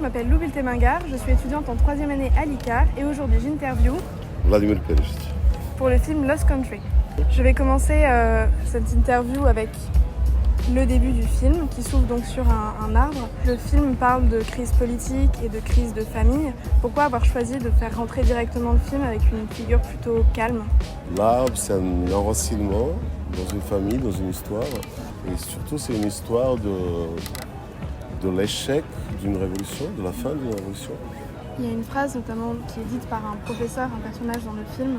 m'appelle Lou Biltemingar, je suis étudiante en 3e année à l'ICAR et aujourd'hui j'interview Vladimir Perisic pour le film Lost Country. Je vais commencer cette interview avec le début du film qui s'ouvre donc sur un arbre. Le film parle de crise politique et de crise de famille. Pourquoi avoir choisi de faire rentrer directement le film avec une figure plutôt calme? L'arbre, c'est un enracinement dans une famille, dans une histoire. Et surtout, c'est une histoire de l'échec d'une révolution, de la fin d'une révolution. Il y a une phrase notamment qui est dite par un professeur, un personnage dans le film,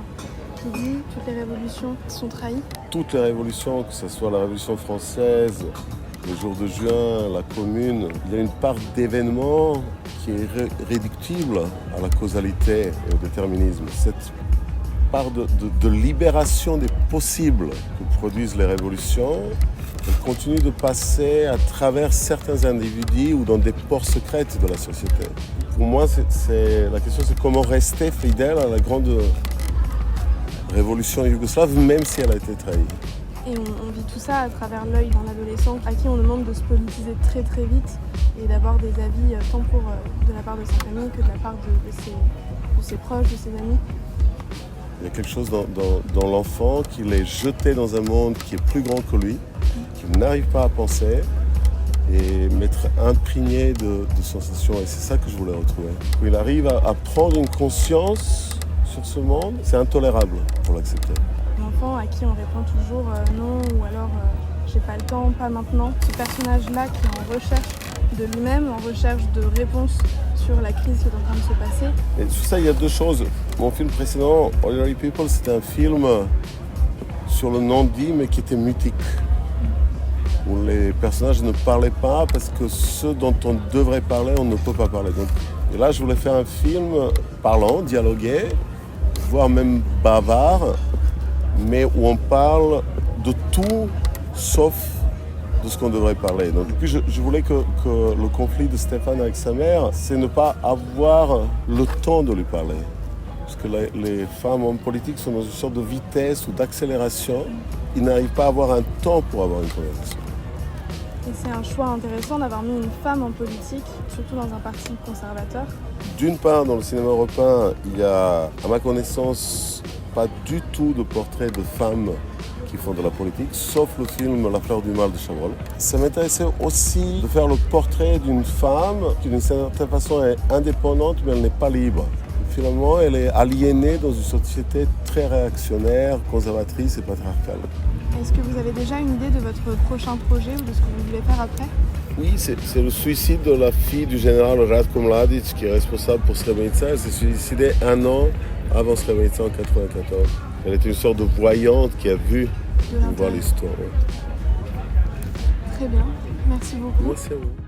qui dit « Toutes les révolutions sont trahies ». Toutes les révolutions, que ce soit la Révolution française, le jour de juin, la Commune, il y a une part d'événements qui est réductible à la causalité et au déterminisme. Cette part de libération des possibles que produisent les révolutions, elle continue de passer à travers certains individus ou dans des pores secrètes de la société. Pour moi, la question c'est comment rester fidèle à la grande révolution yougoslave, même si elle a été trahie. Et on vit tout ça à travers l'œil d'un adolescent à qui on demande de se politiser très très vite et d'avoir des avis tant de la part de sa famille que de la part de ses proches, de ses amis. Il y a quelque chose dans l'enfant qu'il est jeté dans un monde qui est plus grand que lui, qu'il n'arrive pas à penser et m'être imprégné de sensations. Et c'est ça que je voulais retrouver. Quand il arrive à prendre une conscience sur ce monde, c'est intolérable pour l'accepter. L'enfant à qui on répond toujours non ou alors j'ai pas le temps, pas maintenant. Ce personnage-là qui est en recherche de lui-même, en recherche de réponses sur la crise qui est en train de se passer. Et sur ça, il y a deux choses. Mon film précédent, Ordinary People, c'était un film sur le non-dit mais qui était mutique. Où les personnages ne parlaient pas parce que ceux dont on devrait parler, on ne peut pas parler. Et là, je voulais faire un film parlant, dialogué, voire même bavard, mais où on parle de tout sauf de ce qu'on devrait parler. Donc, et puis je voulais que le conflit de Stéphane avec sa mère, c'est ne pas avoir le temps de lui parler. Parce que les femmes hommes politiques sont dans une sorte de vitesse ou d'accélération. Ils n'arrivent pas à avoir un temps pour avoir une conversation. Et c'est un choix intéressant d'avoir mis une femme en politique, surtout dans un parti conservateur. D'une part, dans le cinéma européen, il y a, à ma connaissance, pas du tout de portrait de femmes qui font de la politique, sauf le film La fleur du mal de Chabrol. Ça m'intéressait aussi de faire le portrait d'une femme qui, d'une certaine façon, est indépendante, mais elle n'est pas libre. Finalement, elle est aliénée dans une société très réactionnaire, conservatrice et patriarcale. Est-ce que vous avez déjà une idée de votre prochain projet ou de ce que vous voulez faire après? Oui, c'est le suicide de la fille du général Ratko Mladic qui est responsable pour Srebrenica. Elle s'est suicidée 1 an avant Srebrenica en 1994. Elle était une sorte de voyante qui a vu voir l'histoire. Très bien, merci beaucoup. Merci à vous.